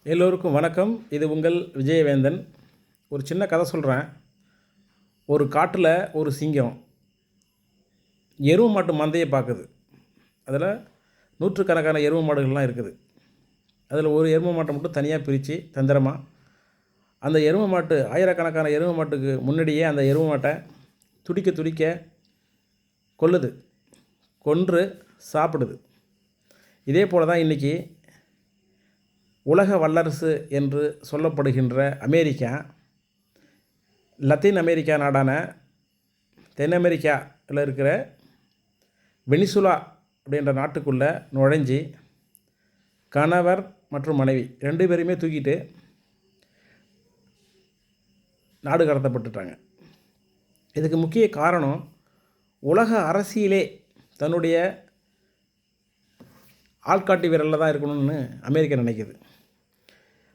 எல்லோருக்கும் வணக்கம். இது உங்கள் விஜயவேந்தன். ஒரு சின்ன கதை சொல்கிறேன். ஒரு காட்டில் ஒரு சிங்கம் எருவு மாட்டு மந்தையை பார்க்குது. அதில் நூற்றுக்கணக்கான எருவு மாடுகள்லாம் இருக்குது. அதில் ஒரு எருமை மாட்டை மட்டும் தனியாக பிரித்து தந்திரமாக அந்த எருமை மாட்டு ஆயிரக்கணக்கான எருமை மாட்டுக்கு முன்னாடியே அந்த எருமை மாட்டை துடிக்க துடிக்க கொல்லுது, கொன்று சாப்பிடுது. இதே போல் தான் இன்றைக்கி உலக வல்லரசு என்று சொல்லப்படுகின்ற அமெரிக்கா, லத்தீன் அமெரிக்கா நாடான தென் அமெரிக்காவில் இருக்கிற வெனிசுலா அப்படின்ற நாட்டுக்குள்ளே நுழைஞ்சி கணவர் மற்றும் மனைவி 2 பேரையுமே தூக்கிட்டு நாடு கடத்தப்பட்டுட்டாங்க. இதுக்கு முக்கிய காரணம், உலக அரசியலே தன்னுடைய ஆள்காட்டி விரலில் தான் இருக்கணும்னு அமெரிக்கா நினைக்கிது.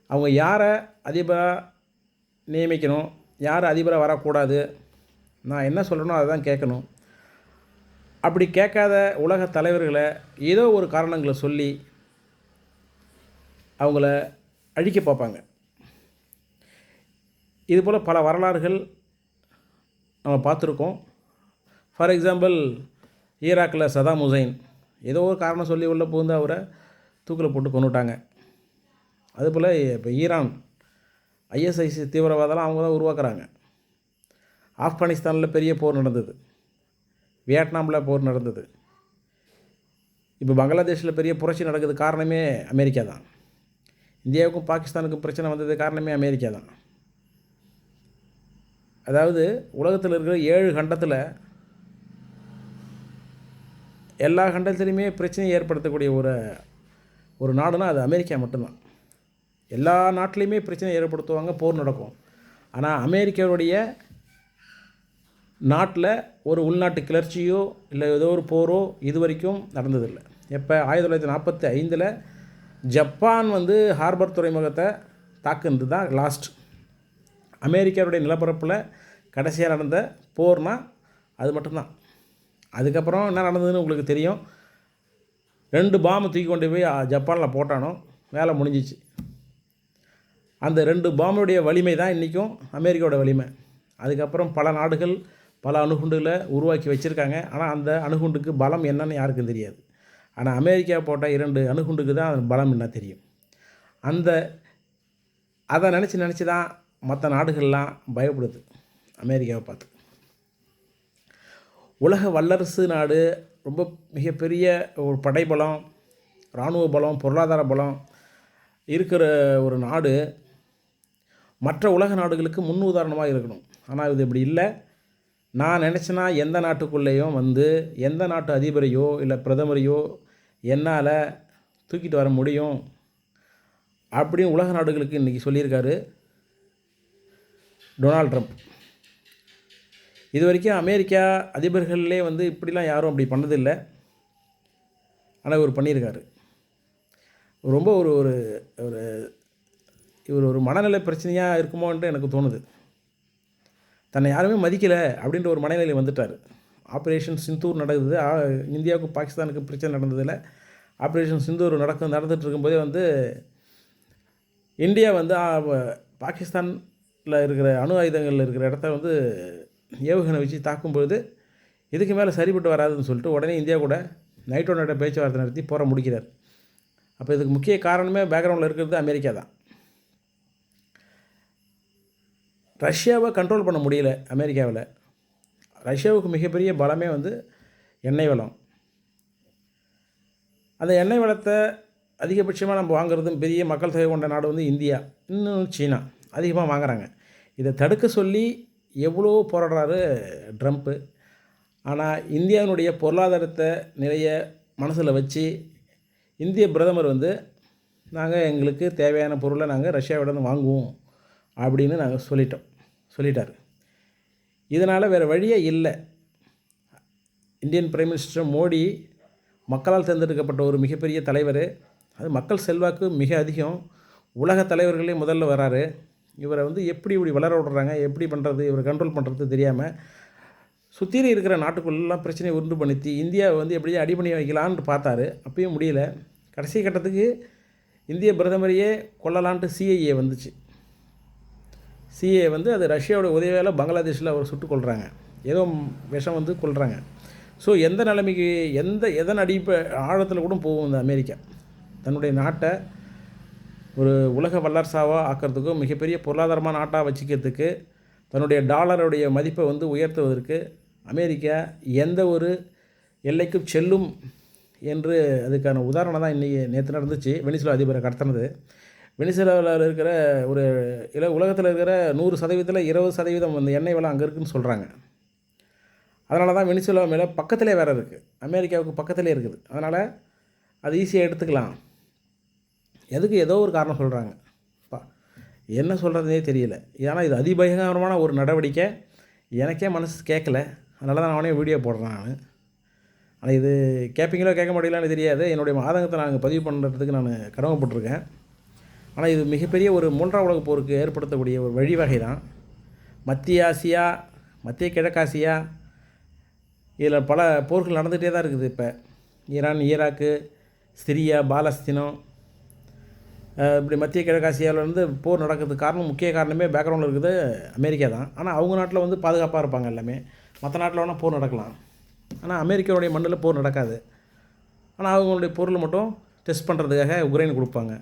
அவங்க யாரை அதிபராக நியமிக்கணும், யார் அதிபராக வரக்கூடாது, நான் என்ன சொல்கிறேனோ அதை தான் கேட்கணும். அப்படி கேட்காத உலக தலைவர்களை ஏதோ ஒரு காரணங்களை சொல்லி அவங்கள அழிக்க பார்ப்பாங்க. இதுபோல் பல வரலாறுகள் நம்ம பார்த்துருக்கோம். ஃபார் எக்ஸாம்பிள், ஈராக்கில் சதாம் ஹுசைன் ஏதோ ஒரு காரணம் சொல்லி உள்ளே புகுந்து அவரை தூக்கில் போட்டு கொண்டுட்டாங்க. அதுபோல் இப்போ ஈரான் ஐஎஸ்ஐசி தீவிரவாதம்லாம் அவங்க தான் உருவாக்குறாங்க. ஆப்கானிஸ்தானில் பெரிய போர் நடந்தது, வியட்நாமில் போர் நடந்தது, இப்போ பங்களாதேஷில் பெரிய புரட்சி நடக்குது. காரணமே அமெரிக்கா தான். இந்தியாவுக்கும் பாகிஸ்தானுக்கும் பிரச்சனை வந்தது காரணமே அமெரிக்கா தான். அதாவது உலகத்தில் இருக்கிற 7 கண்டத்தில் எல்லா கண்டத்திலையுமே பிரச்சனையை ஏற்படுத்தக்கூடிய ஒரு நாடுனா அது அமெரிக்கா மட்டும்தான். எல்லா நாட்டிலையுமே பிரச்சனை ஏற்படுத்துவாங்க, போர் நடக்கும். ஆனால் அமெரிக்காவுடைய நாட்டில் ஒரு உள்நாட்டு கிளர்ச்சியோ இல்லை ஏதோ ஒரு போரோ இது வரைக்கும் நடந்ததில்லை. எப்போ 1945 ஜப்பான் ஹார்பர் துறைமுகத்தை தாக்குனது தான் லாஸ்ட். அமெரிக்காவுடைய நிலப்பரப்பில் கடைசியாக நடந்த போர்னால் அது மட்டும்தான். அதுக்கப்புறம் என்ன நடந்ததுன்னு உங்களுக்கு தெரியும். 2 பாம்பு தூக்கி கொண்டு போய் ஜப்பானில் போட்டானோ வேலை முடிஞ்சிச்சு. அந்த 2 பாம்புடைய வலிமை தான் இன்றைக்கும் அமெரிக்காவோட வலிமை. அதுக்கப்புறம் பல நாடுகள் பல அணுகுண்டுகளை உருவாக்கி வச்சுருக்காங்க. ஆனால் அந்த அணுகுண்டுக்கு பலம் என்னன்னு யாருக்கும் தெரியாது. ஆனால் அமெரிக்கா போட்ட 2 அணுகுண்டுக்கு தான் அது பலம் என்ன தெரியும். அதை நினச்சி தான் மற்ற நாடுகள்லாம் பயப்படுது அமெரிக்காவை பார்த்து. உலக வல்லரசு நாடு, ரொம்ப மிகப்பெரிய ஒரு படைபலம், இராணுவ பலம், பொருளாதார பலம் இருக்கிற ஒரு நாடு மற்ற உலக நாடுகளுக்கு முன்னுதாரணமாக இருக்கணும். ஆனால் இது இப்படி இல்லை. நான் நினச்சேன்னா எந்த நாட்டுக்குள்ளேயும் எந்த நாட்டு அதிபரையோ இல்லை பிரதமரையோ என்னால் தூக்கிட்டு வர முடியும் அப்படின்னு உலக நாடுகளுக்கு இன்றைக்கி சொல்லியிருக்காரு டொனால்ட் ட்ரம்ப். இது வரைக்கும் அமெரிக்கா அதிபர்கள்லே இப்படிலாம் யாரும் அப்படி பண்ணதில்லை. ஆனால் இவர் பண்ணியிருக்காரு. ரொம்ப ஒரு இவர் ஒரு மனநிலை பிரச்சனையாக இருக்குமோன்ட்டு எனக்கு தோணுது. தன்னை யாருமே மதிக்கலை அப்படின்ற ஒரு மனநிலை வந்துட்டார். ஆப்ரேஷன் சிந்தூர் நடக்குது, இந்தியாவுக்கும் பாகிஸ்தானுக்கு பிரச்சனை நடந்ததில்லை. ஆப்ரேஷன் சிந்தூர் நடந்துகிட்டு இருக்கும்போதே இந்தியா பாகிஸ்தானில் இருக்கிற அணு ஆயுதங்கள் இருக்கிற இடத்த ஏவுகணை வச்சு தாக்கும்பொழுது இதுக்கு மேலே சரிப்பட்டு வராதுன்னு சொல்லிட்டு உடனே இந்தியா கூட நைட்டோ நைட்டை பேச்சுவார்த்தை நடத்தி போரை முடிக்கிறார். அப்போ இதுக்கு முக்கிய காரணமே பேக்ரவுண்டில் இருக்கிறது அமெரிக்கா தான். ரஷ்யாவை கண்ட்ரோல் பண்ண முடியல அமெரிக்காவில். ரஷ்யாவுக்கு மிகப்பெரிய பலமே எண்ணெய் வளம். அந்த எண்ணெய் வளத்தை அதிகபட்சமாக நம்ம வாங்குறதும் பெரிய மக்கள் தொகை கொண்ட நாடு இந்தியா, இன்னும் சீனா அதிகமாக வாங்குகிறாங்க. இதை தடுக்க சொல்லி எவ்வளோ போராடுறாரு ட்ரம்ப்பு. ஆனால் இந்தியாவினுடைய பொருளாதாரத்தை நிறைய மனசில் வச்சு இந்திய பிரதமர் நாங்கள் எங்களுக்கு தேவையான பொருளை நாங்கள் ரஷ்யாவிடம் வாங்குவோம் அப்படின்னு நாங்கள் சொல்லிட்டார். இதனால் வேறு வழியே இல்லை. இந்தியன் பிரைம் மினிஸ்டர் மோடி மக்களால் தேர்ந்தெடுக்கப்பட்ட ஒரு மிகப்பெரிய தலைவர். அது மக்கள் செல்வாக்கு மிக அதிகம். உலக தலைவர்களே முதல்ல வராரு. இவரை எப்படி இப்படி வளர விடுறாங்க, எப்படி பண்ணுறது, இவரை கண்ட்ரோல் பண்ணுறது தெரியாமல் சுற்றி இருக்கிற நாட்டுக்குள்ளெல்லாம் பிரச்சனையை உண்டு பண்ணித்து இந்தியாவை எப்படியும் அடி பண்ணி வைக்கலான்னு பார்த்தாரு. அப்பயும் முடியல. கடைசி கட்டத்துக்கு இந்திய பிரதமரையே கொல்லலான்ட்டு சிஐஏ வந்துச்சு. சிஏ வந்து அது ரஷ்யாவோட உதவியால் பங்களாதேஷில் அவர் சுட்டு கொள்கிறாங்க. ஏதோ விஷம் வந்து கொள்கிறாங்க. ஸோ எந்த நிலைமைக்கு எதன் ஆழத்தில் கூட போகும் இந்த அமெரிக்கா. தன்னுடைய நாட்டை ஒரு உலக வல்லரசாவாக ஆக்கிறதுக்கும், மிகப்பெரிய பொருளாதாரமான நாட்டாக வச்சுக்கிறதுக்கு, தன்னுடைய டாலருடைய மதிப்பை வந்து உயர்த்துவதற்கு அமெரிக்கா எந்த ஒரு எல்லைக்கும் செல்லும் என்று அதுக்கான உதாரணம் தான் நேற்று நடந்துச்சு. வெனிசுலா அதிபரை கடத்தினது. வெனிசுலாவில் இருக்கிற ஒரு உலகத்தில் இருக்கிற 100%, 20% அந்த எண்ணெய் வளம் அங்கே இருக்குதுன்னு சொல்கிறாங்க. அதனால தான் வெனிசுலா மேலே பக்கத்திலே வேறு இருக்குது, அமெரிக்காவுக்கு பக்கத்திலே இருக்குது. அதனால் அது ஈஸியாக எடுத்துக்கலாம். எதுக்கு ஏதோ ஒரு காரணம் சொல்கிறாங்க. என்ன சொல்கிறதுனே தெரியல. ஏன்னா இது அதிபயங்கரமான ஒரு நடவடிக்கை. எனக்கே மனசு கேட்கல. அதனால தான் நானே வீடியோ போடுறேன் நான். ஆனால் இது கேட்பீங்களோ கேட்க மாட்டீங்களான்னு தெரியாது. என்னுடைய ஆதங்கத்தை நான் பதிவு பண்ணுறதுக்கு நான் கடமைப்பட்டிருக்கேன். ஆனால் இது மிகப்பெரிய ஒரு 3ஆம் உலகப் போருக்கு ஏற்படுத்தக்கூடிய ஒரு வழிவகை தான். மத்திய ஆசியா, மத்திய கிழக்காசியா, இதில் பல போர்கள் நடந்துகிட்டே தான் இருக்குது. இப்போ ஈரான், ஈராக்கு, சிரியா, பாலஸ்தீனம், இப்படி மத்திய கிழக்காசியாவிலேருந்து போர் நடக்கிறதுக்கு காரணம், முக்கிய காரணமே பேக்ரவுண்டில் இருக்குது அமெரிக்கா தான். ஆனால் அவங்க நாட்டில் வந்து பாதுகாப்பாக இருப்பாங்க எல்லாமே. மற்ற நாட்டில் வேணால் போர் நடக்கலாம். ஆனால் அமெரிக்காவுடைய மண்ணில் போர் நடக்காது. ஆனால் அவங்களுடைய பொருள் மட்டும் டெஸ்ட் பண்ணுறதுக்காக உக்ரைன் கொடுப்பாங்க.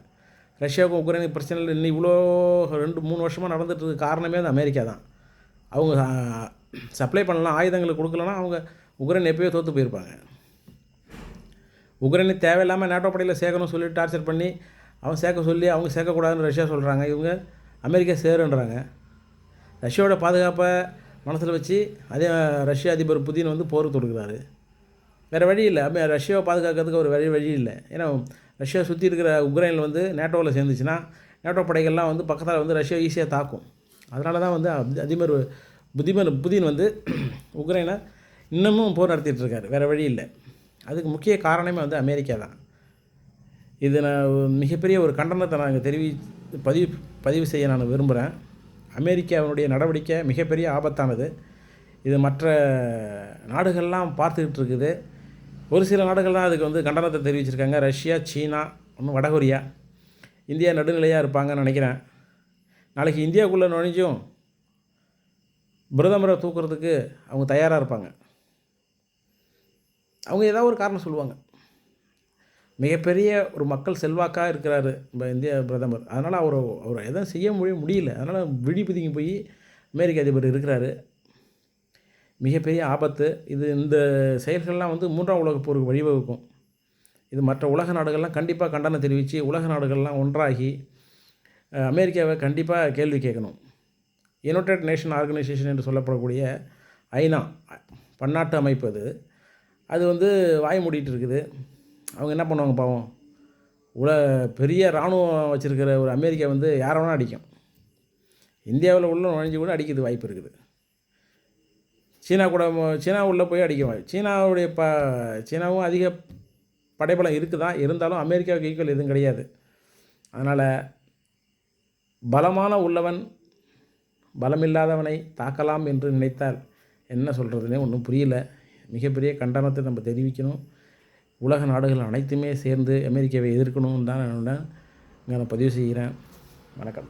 ரஷ்யாவுக்கும் உக்ரைனுக்கு பிரச்சனை இல்லை. இன்னும் இவ்வளோ 2-3 வருஷமாக நடந்துகிட்டு காரணமே அது அமெரிக்கா தான். அவங்க சப்ளை பண்ணலாம், ஆயுதங்களை கொடுக்கலன்னா அவங்க உக்ரைன் எப்போயோ தோற்று போயிருப்பாங்க. உக்ரைனை தேவையில்லாமல் நேட்டோ படையில் சேர்க்கணும்னு சொல்லி டார்ச்சர் பண்ணி அவன் சேர்க்க சொல்லி அவங்க சேர்க்கக்கூடாதுன்னு ரஷ்யா சொல்கிறாங்க. இவங்க அமெரிக்கா சேருன்றாங்க. ரஷ்யாவோட பாதுகாப்பை மனசில் வச்சு அதே ரஷ்ய அதிபர் புதின் வந்து போருக்கு தொடுக்கிறாரு. வேறு வழி இல்லை. ரஷ்யாவை பாதுகாக்கிறதுக்கு ஒரு வழி இல்லை. ஏன்னா ரஷ்யா சுற்றி இருக்கிற உக்ரைனில் வந்து நேட்டோவில் சேர்ந்துச்சுன்னா நேட்டோ படைகள்லாம் வந்து பக்கத்தில் வந்து ரஷ்யா ஈஸியாக தாக்கும். அதனால தான் வந்து அதிபர் புதின் வந்து உக்ரைனை இன்னமும் போர் நடத்திட்டு இருக்காரு. வேறு வழி இல்லை. அதுக்கு முக்கிய காரணமே வந்து அமெரிக்கா தான். இது நான் மிகப்பெரிய ஒரு கண்டனத்தை நான் இங்கே பதிவு செய்ய நான் விரும்புகிறேன். அமெரிக்காவினுடைய நடவடிக்கை மிகப்பெரிய ஆபத்தானது. இது மற்ற நாடுகள்லாம் பார்த்துக்கிட்டு இருக்குது. ஒரு சில நாடுகள் தான் அதுக்கு வந்து கண்டனத்தை தெரிவிச்சிருக்காங்க. ரஷ்யா, சீனா, இன்னும் வடகொரியா. இந்தியா நடுநிலையாக இருப்பாங்கன்னு நினைக்கிறேன். நாளைக்கு இந்தியாவுக்குள்ளே நுழைஞ்சும் பிரதமரை தூக்குறதுக்கு அவங்க தயாராக இருப்பாங்க. அவங்க ஏதாவது ஒரு காரணம் சொல்லுவாங்க. மிகப்பெரிய ஒரு மக்கள் செல்வாக்காக இருக்கிறாரு நம்ம இந்திய பிரதமர். அதனால் அவர் எதுவும் செய்ய முடியல. அதனால் பிதுங்கி போய் அமெரிக்க அதிபர் இருக்கிறாரு. மிகப்பெரிய ஆபத்து இது. இந்த செயல்கள்லாம் வந்து 3ஆம் உலகப் போருக்கு வழிவகுக்கும். இது மற்ற உலக நாடுகள்லாம் கண்டிப்பாக கண்டனம் தெரிவித்து உலக நாடுகள்லாம் ஒன்றாகி அமெரிக்காவை கண்டிப்பாக கேள்வி கேட்கணும். யுனைடெட் நேஷன் ஆர்கனைசேஷன் என்று சொல்லப்படக்கூடிய ஐநா பன்னாட்டு அமைப்பு அது வந்து வாய் மூடிட்டு இருக்குது. அவங்க என்ன பண்ணுவாங்க பாவம். பெரிய இராணுவம் வச்சுருக்கிற ஒரு அமெரிக்கா வந்து யாரை வேணால் அடிக்கும். இந்தியாவில் உள்ள நுழைஞ்சு கூட அடிக்கிறது வாய்ப்பு இருக்குது. சீனா உள்ளே போய் அடிக்க சீனாவும் அதிக படைபலம் இருக்குதான். இருந்தாலும் அமெரிக்காவுக்கு ஈக்குவல் எதுவும் கிடையாது. அதனால் பலமான உள்ளவன் பலமில்லாதவனை தாக்கலாம் என்று நினைத்தால் என்ன சொல்கிறதுனே ஒன்றும் புரியல. மிகப்பெரிய கண்டனத்தை நம்ம தெரிவிக்கணும். உலக நாடுகள் அனைத்துமே சேர்ந்து அமெரிக்காவை எதிர்க்கணும்னு தான் நான் பதிவு செய்கிறேன். வணக்கம்.